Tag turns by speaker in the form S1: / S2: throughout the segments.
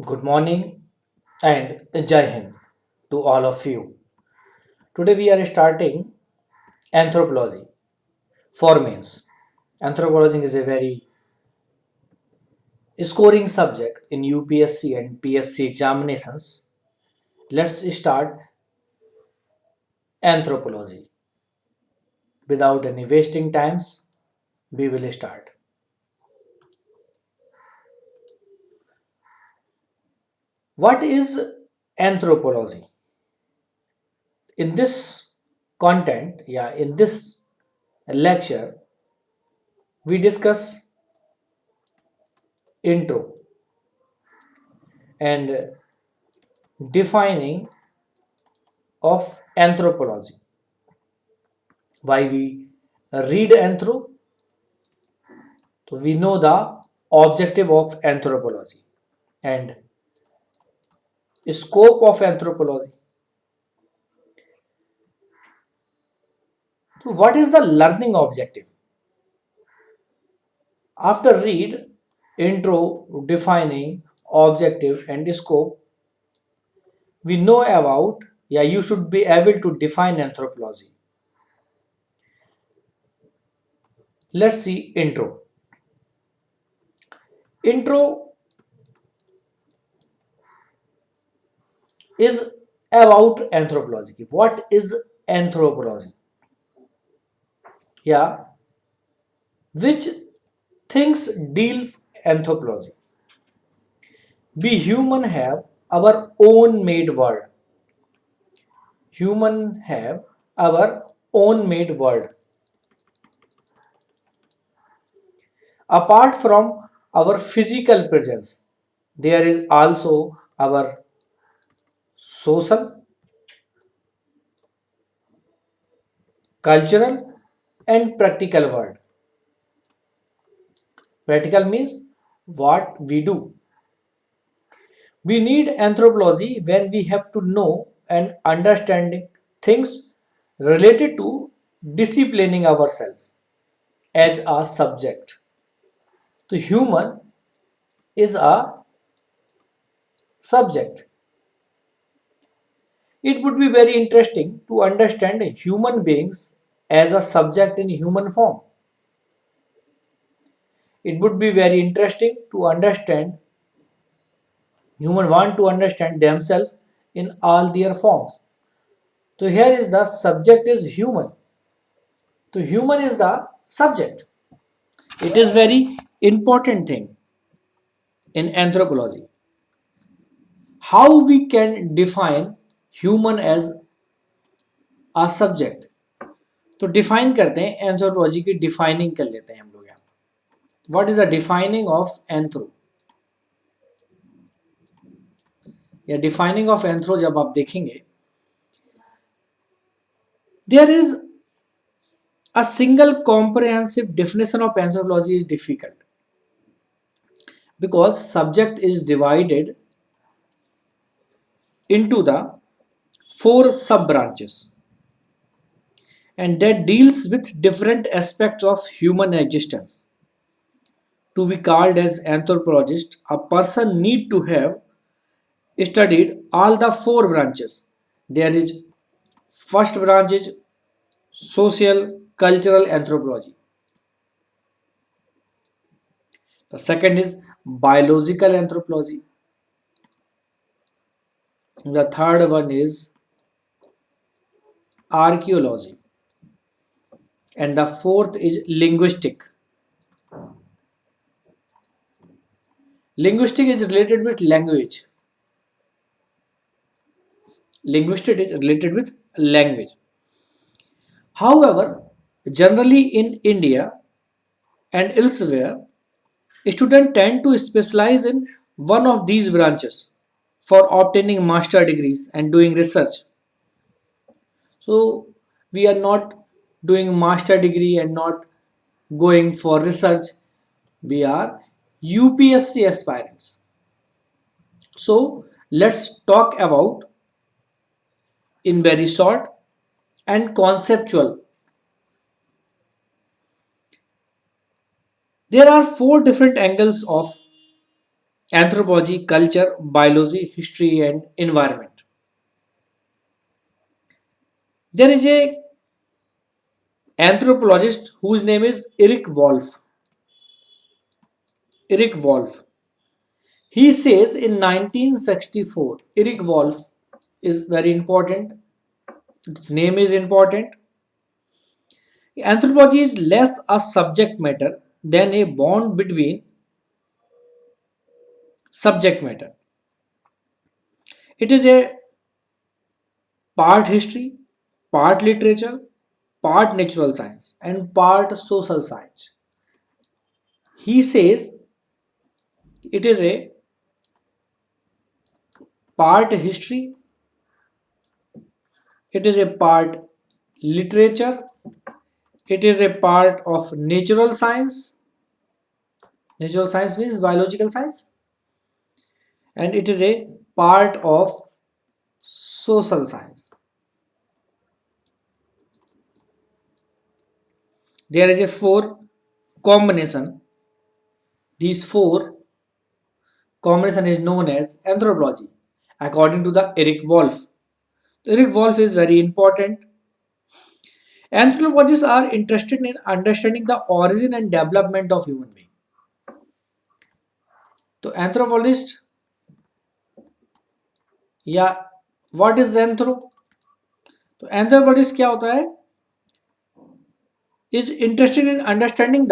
S1: Good morning and Jai Hind to all of you. Today we are starting anthropology for means. Anthropology is a very scoring subject in UPSC and PSC examinations. Let's start anthropology. Without any wasting times, we will start. What is anthropology? In this content, in this lecture, we discuss intro and defining of anthropology. Why we read anthro? So we know the objective of anthropology and scope of anthropology. So what is the learning objective? After read intro, defining objective and scope, we know about you should be able to define anthropology. Let's see intro. Intro is about anthropology. What is anthropology? Yeah, which things deals anthropology? We human have our own made world. Human have our own made world. Apart from our physical presence, there is also our social, cultural, and practical world. Practical means what we do. We need anthropology when we have to know and understanding things related to disciplining ourselves as a subject. The human is a subject. It would be very interesting to understand human beings as a subject in human form. It would be very interesting to understand human want to understand themselves in all their forms. So here is the subject is human. So human is the subject. It is very important thing in anthropology. How we can define human as a subject? तो define करते हैं anthropology की defining कर लेते हैं हम लोग यहाँ what is the defining of anthro या डिफाइनिंग ऑफ एंथ्रो जब आप देखेंगे there is a single comprehensive definition of anthropology is difficult because subject is divided into the four sub branches and that deals with different aspects of human existence. To be called as anthropologist, a person need to have studied all the four branches. There is first branch is social cultural anthropology. The second is biological anthropology. The third one is archaeology. And the fourth is linguistic. Linguistic is related with language. Linguistic is related with language. However, generally in India and elsewhere, students tend to specialize in one of these branches for obtaining master degrees and doing research. So we are not doing master degree and not going for research. We are UPSC aspirants. So let's talk about in very short and conceptual. There are four different angles of anthropology, culture, biology, history, and environment. There is a anthropologist whose name is Eric Wolf. Eric Wolf. He says in 1964, Eric Wolf is very important. Its name is important. Anthropology is less a subject matter than a bond between subject matter. It is a part history, part literature, part natural science, and part social science. He says it is a part history, it is a part literature, it is a part of natural science. Natural science means biological science, and it is a part of social science. There is a four combination. These four combination is known as anthropology, according to the Eric Wolf. Eric Wolf is very important. Anthropologists are interested in understanding the origin and development of human being. तो anthropologist या what is anthro? तो anthropologist क्या होता है? Is interested in understanding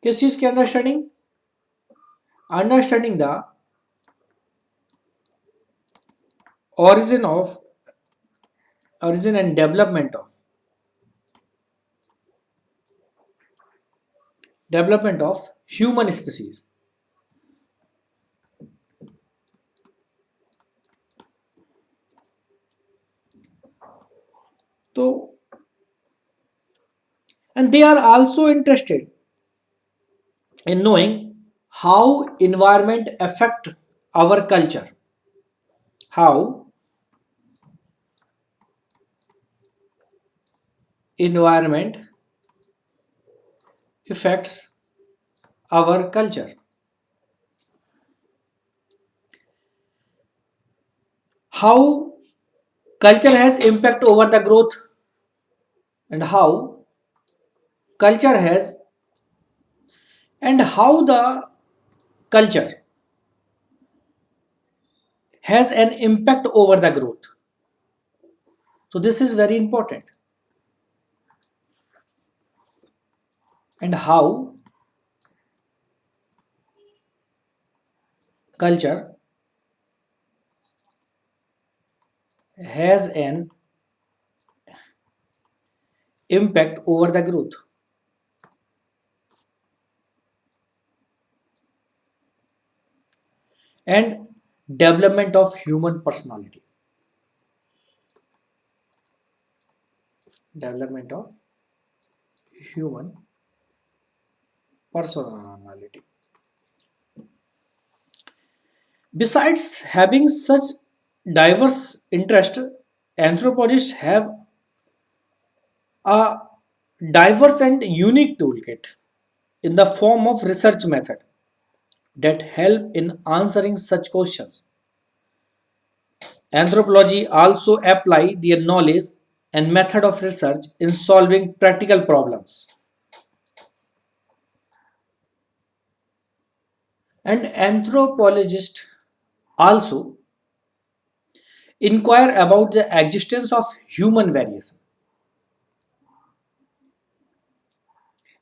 S1: किस चीज की understanding the origin of origin and development of human species. So, and they are also interested in knowing how environment affect our culture, how environment affects our culture, how culture has impact over the growth, and culture has how the culture has an impact over the growth. So this is very important. And how culture has an impact over the growth. And development of human personality. Development of human personality. Besides having such diverse interest, anthropologists have a diverse and unique toolkit in the form of research method that help in answering such questions. Anthropology also apply their knowledge and method of research in solving practical problems. And anthropologists also inquire about the existence of human variation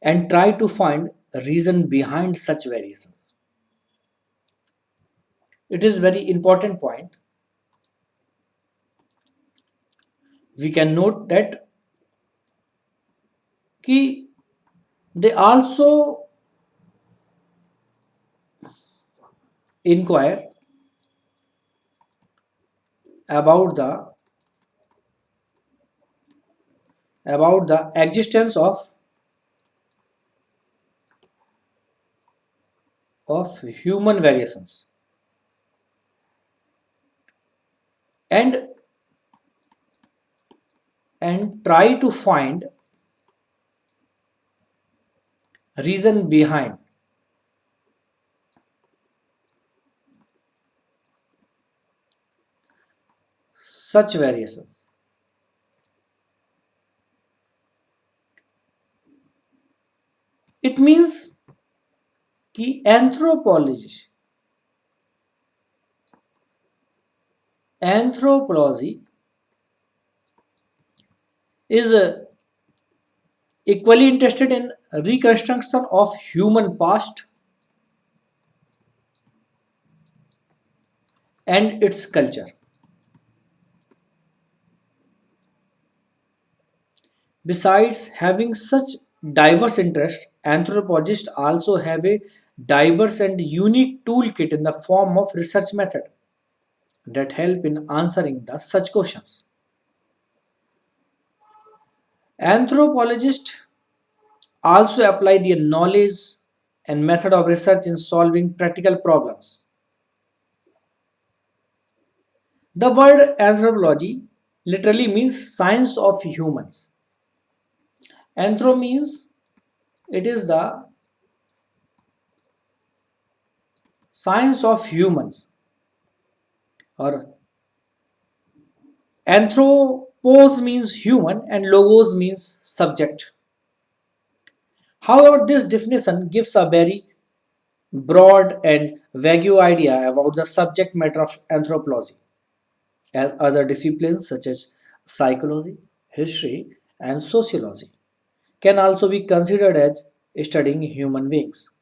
S1: and try to find a reason behind such variations. It is very important point. We can note that कि they also inquire about the existence of human variations and try to find reason behind such variations. It means कि anthropology is equally interested in reconstruction of human past and its culture. Besides having such diverse interests, anthropologists also have a diverse and unique toolkit in the form of research method that help in answering the such questions. Anthropologists also apply their knowledge and method of research in solving practical problems. The word anthropology literally means science of humans. Anthro means it is the science of humans, or anthropos means human and logos means subject. However, this definition gives a very broad and vague idea about the subject matter of anthropology. As other disciplines such as psychology, history, and sociology can also be considered as studying human beings.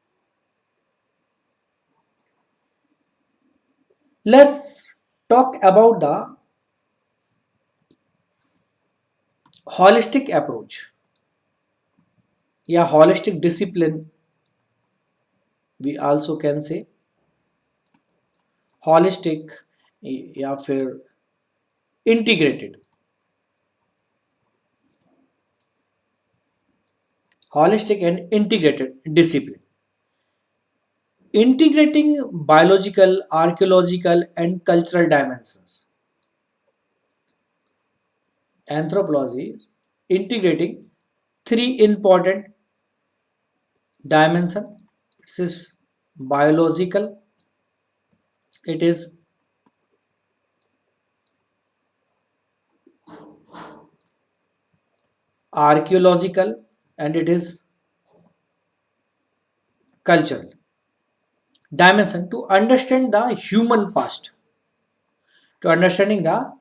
S1: Let's talk about the holistic approach. Yeah, holistic discipline, we also can say holistic या फिर integrated. Holistic and integrated discipline. Integrating biological, archaeological, and cultural dimensions. Anthropology is integrating three important dimensions. It is biological, it is archaeological, and it is cultural dimension to understand the human past, to understanding the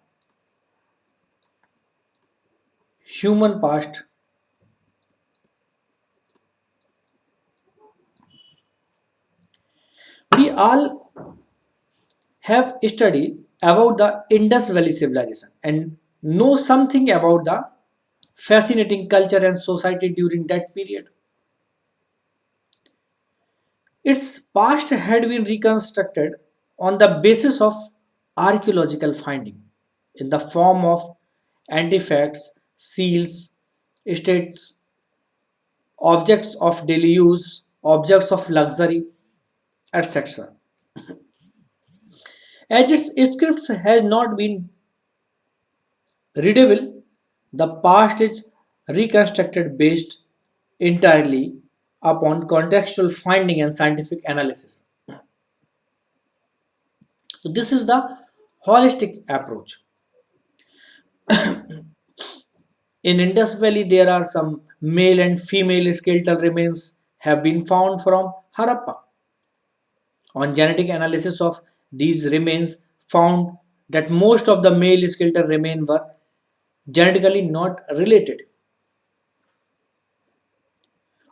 S1: human past. We all have studied about the Indus Valley civilization and know something about the fascinating culture and society during that period. Its past had been reconstructed on the basis of archaeological finding in the form of artifacts, seals, states, objects of daily use, objects of luxury, etc. As its scripts has not been readable, the past is reconstructed based entirely upon contextual finding and scientific analysis. So this is the holistic approach. In Indus Valley, there are some male and female skeletal remains have been found from Harappa. On genetic analysis of these remains, found that most of the male skeletal remains were genetically not related.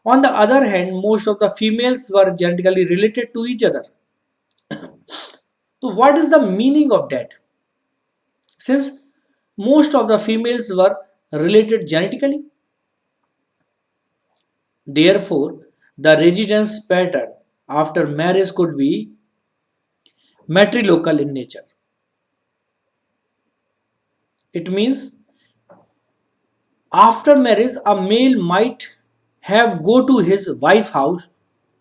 S1: On the other hand, most of the females were genetically related to each other. So, what is the meaning of that? Since most of the females were related genetically, therefore, the residence pattern after marriage could be matrilocal in nature. It means after marriage, a male might have go to his wife house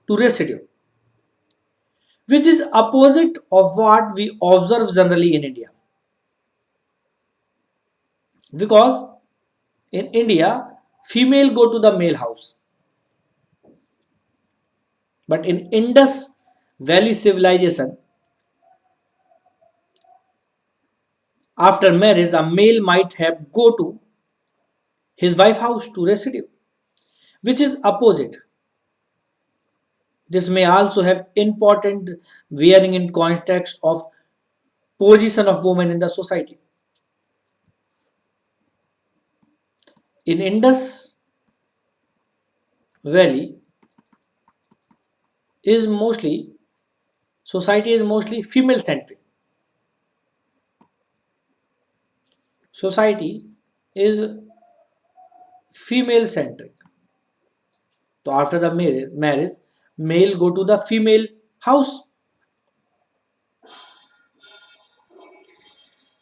S1: to residue, which is opposite of what we observe generally in India. Because in India, female go to the male house But in Indus Valley civilization, after marriage, a male might have go to his wife house to residue, which is opposite. This may also have important bearing in context of position of women in the society. In Indus Valley is mostly society is mostly female centric. Society is female centric. So after the marriage, male go to the female house.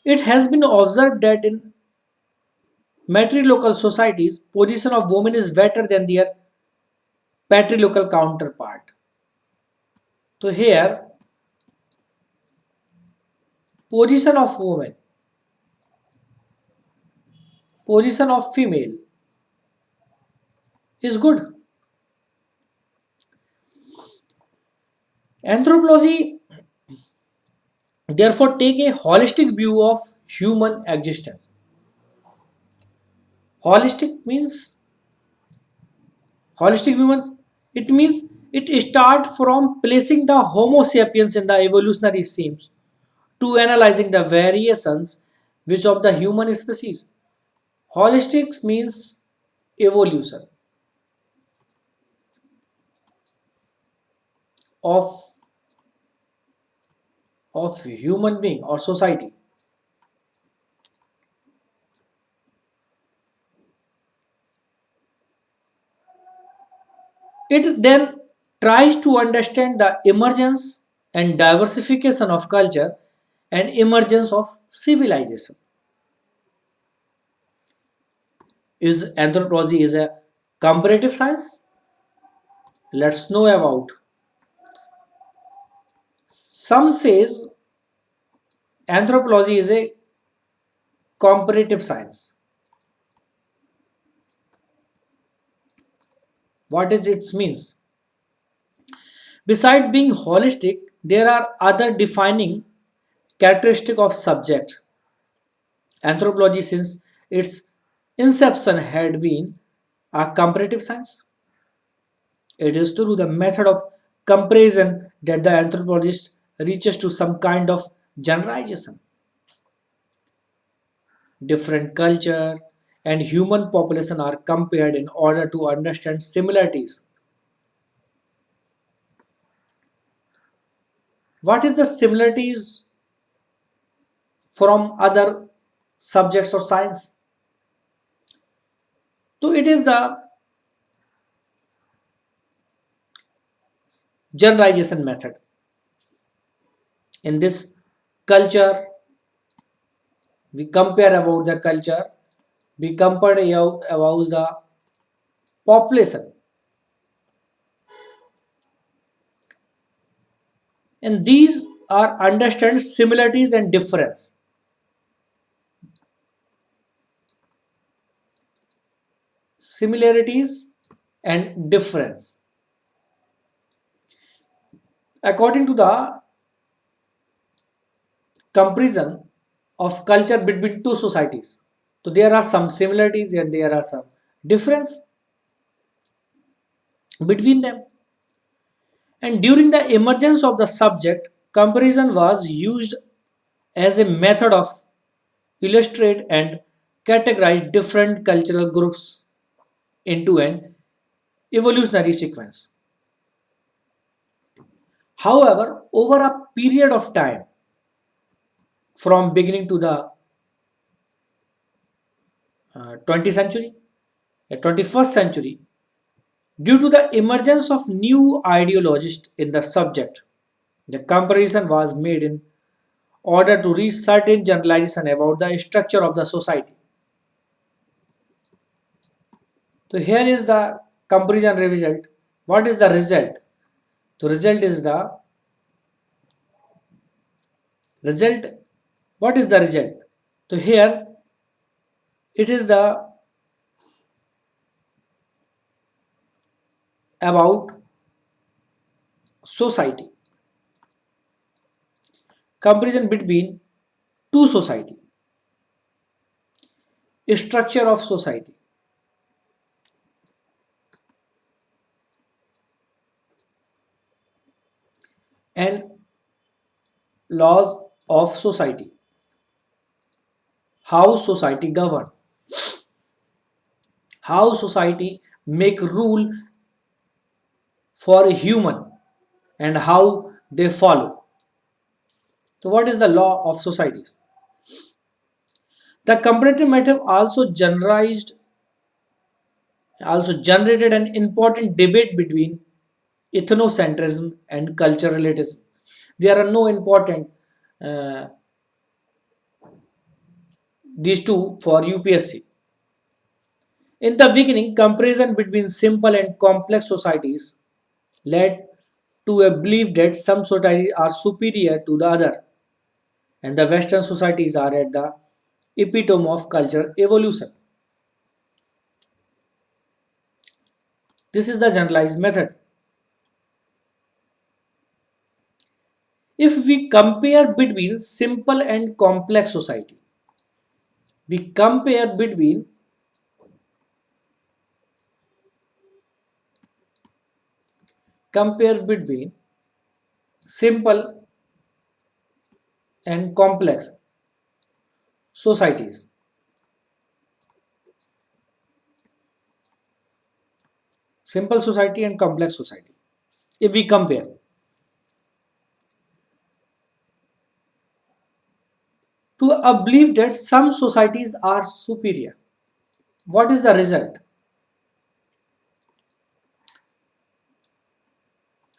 S1: It has been observed that in matrilocal societies, position of women is better than their patrilocal counterpart. So here, position of woman, position of female is good. Anthropology therefore take a holistic view of human existence. Holistic means holistic view means it means it start from placing the Homo sapiens in the evolutionary schemes to analyzing the variations which of the human species. Holistics means evolution of human being or society. It then tries to understand the emergence and diversification of culture and emergence of civilization. Is anthropology is a comparative science? Let's know about. Some says anthropology is a comparative science. What is its means? Besides being holistic, there are other defining characteristics of subjects. Anthropology, since its inception, had been a comparative science. It is through the method of comparison that the anthropologist reaches to some kind of generalization. Different culture and human population are compared in order to understand similarities. What is the similarities from other subjects or science? So it is the generalization method. In this culture, we compare about the culture, we compare about the population, and these are understand similarities and difference. Similarities and difference. According to the comparison of culture between two societies. So there are some similarities and there are some difference between them. And during the emergence of the subject, comparison was used as a method of illustrate and categorize different cultural groups into an evolutionary sequence. However, over a period of time, from beginning to the 20th century, 21st century, due to the emergence of new ideologists in the subject, the comparison was made in order to reach certain generalization about the structure of the society. So here is the comparison result. What is the result? The result is the result. What is the result? So here it is the about society, comparison between two society, structure of society, and laws of society, how society govern, how society make rule for a human, and how they follow. So what is the law of societies? The comparative method also generated an important debate between ethnocentrism and culturalism. There are no important uh, these two for UPSC. In the beginning, comparison between simple and complex societies led to a belief that some societies are superior to the other, and the Western societies are at the epitome of cultural evolution. This is the generalized method. If we compare between simple and complex society, we compare between simple and complex societies. Simple society and complex society. If we compare to a belief that some societies are superior, what is the result?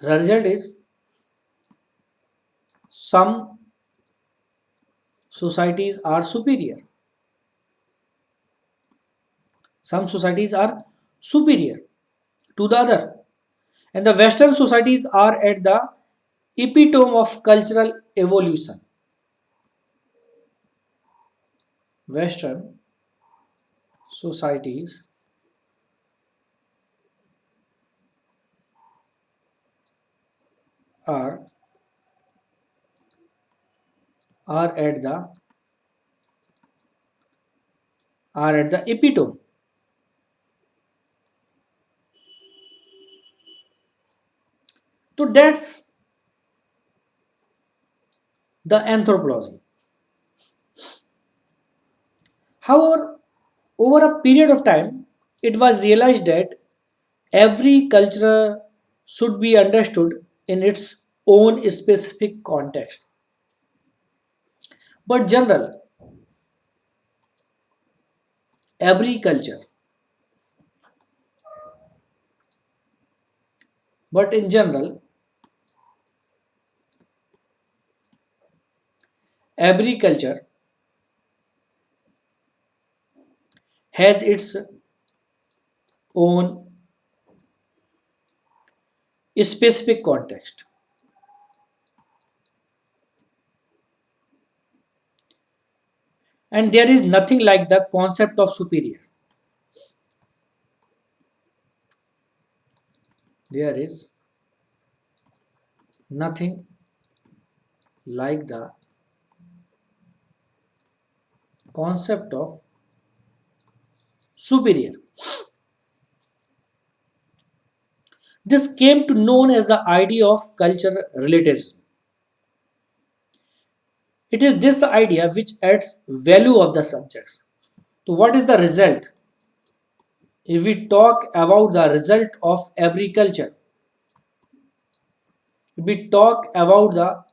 S1: The result is some societies are superior. Some societies are superior to the other. And the Western societies are at the epitome of cultural evolution. Western societies are, are at the epitome. So that's the anthropology. However, over a period of time, it was realized that every culture should be understood in its own specific context. But general, every culture, but in general, every culture has its own specific context. And there is nothing like the concept of superior. There is nothing like the concept of superior. This came to known as the idea of cultural relativism. It is this idea which adds value of the subjects. So what is the result? If we talk about the result of every culture, if we talk about the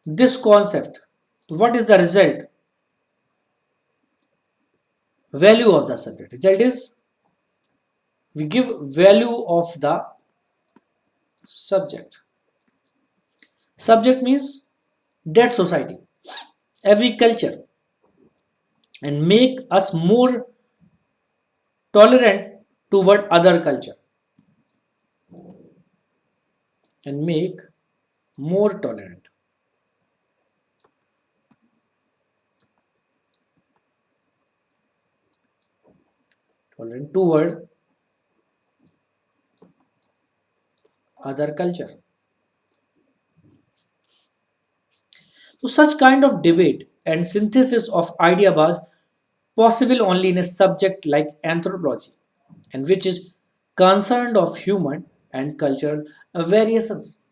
S1: this concept, what is the result? Value of the subject. Result is we give value of the subject. Subject means that society, every culture, and make us more tolerant toward other culture and make more tolerant toward other culture. So such kind of debate and synthesis of idea was possible only in a subject like anthropology, and which is concerned of human and cultural variations.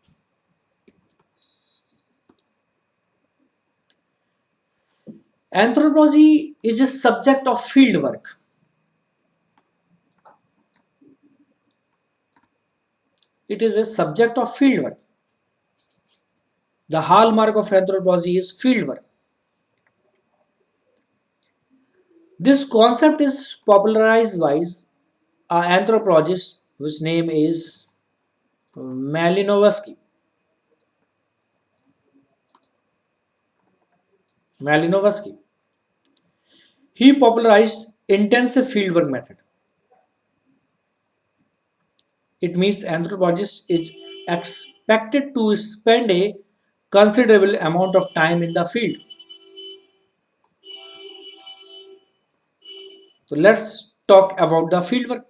S1: Anthropology is a subject of field work. It is a subject of field work. The hallmark of anthropology is field work. This concept is popularized by an anthropologist whose name is Malinowski. Malinowski. He popularized intensive fieldwork method. It means anthropologist is expected to spend a considerable amount of time in the field. So let's talk about the fieldwork.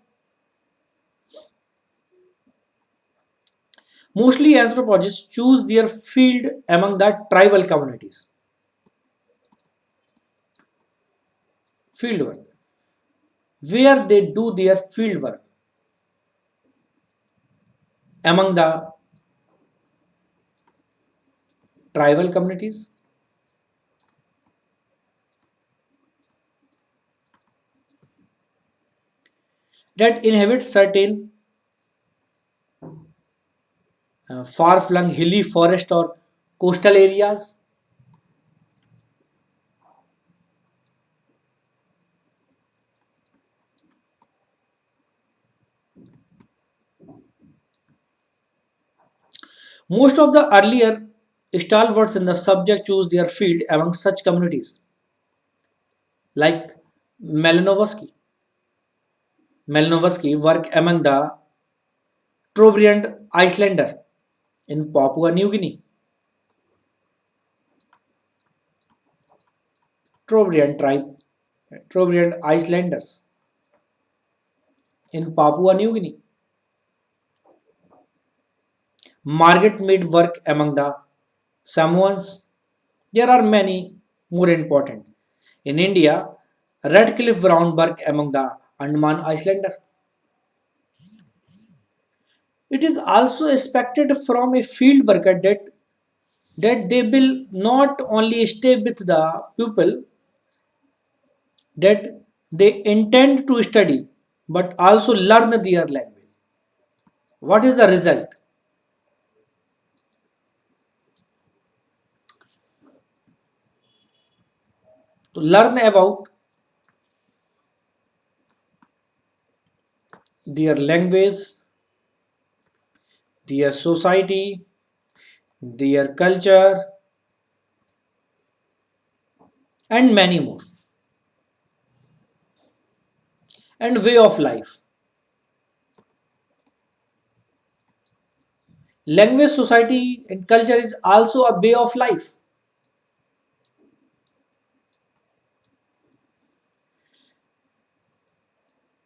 S1: Mostly anthropologists choose their field among the tribal communities. Fieldwork, where they do their fieldwork among the tribal communities that inhabit certain far-flung hilly forest or coastal areas. Most of the earlier stalwarts in the subject choose their field among such communities, like Malinovsky. Malinovsky worked among the Trobriand Islander in Papua New Guinea. Trobriand tribe, Trobriand Islanders in Papua New Guinea. Margaret made work among the Samoans. There are many more important. In India, Radcliffe Brown worked among the Andaman Islander. It is also expected from a field worker that they will not only stay with the people that they intend to study but also learn their language. What is the result? To learn about their language, their society, their culture, and many more, and way of life. Language, society, and culture is also a way of life.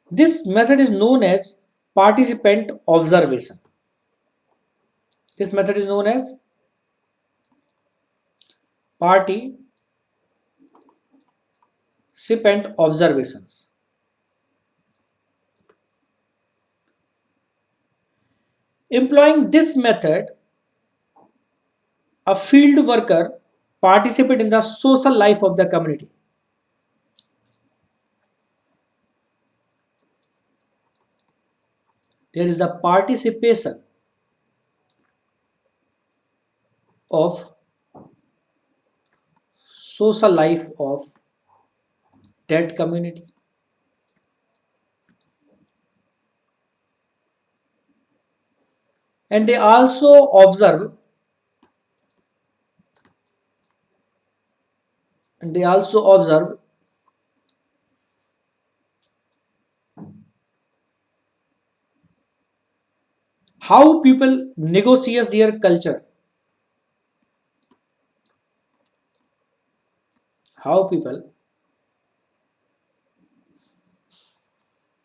S1: This method is known as participant observation. This method is known as participant observations. Employing this method, a field worker participate in the social life of the community. There is the participation of social life of that community. And they also observe and they also observe how people negotiate their culture, how people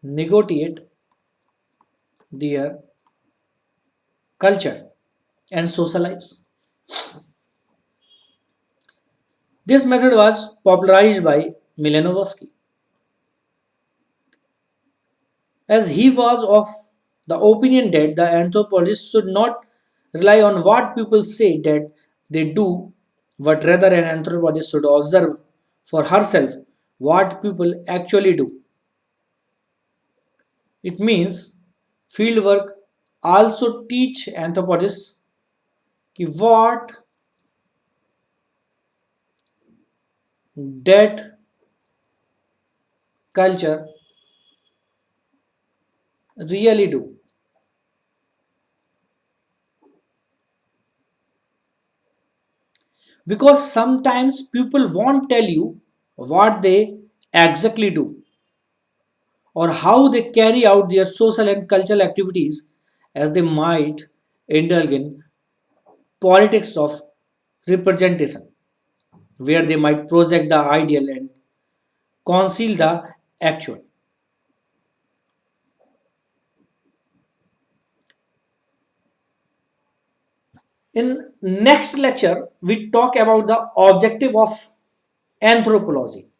S1: negotiate their culture, and social lives. This method was popularized by Milenovsky, as he was of the opinion that the anthropologist should not rely on what people say that they do, but rather an anthropologist should observe for herself what people actually do. It means fieldwork also teach anthropologists कि what that culture really do. Because sometimes people won't tell you what they exactly do or how they carry out their social and cultural activities, as they might indulge in politics of representation, where they might project the ideal and conceal the actual. In next lecture, we talk about the objective of anthropology.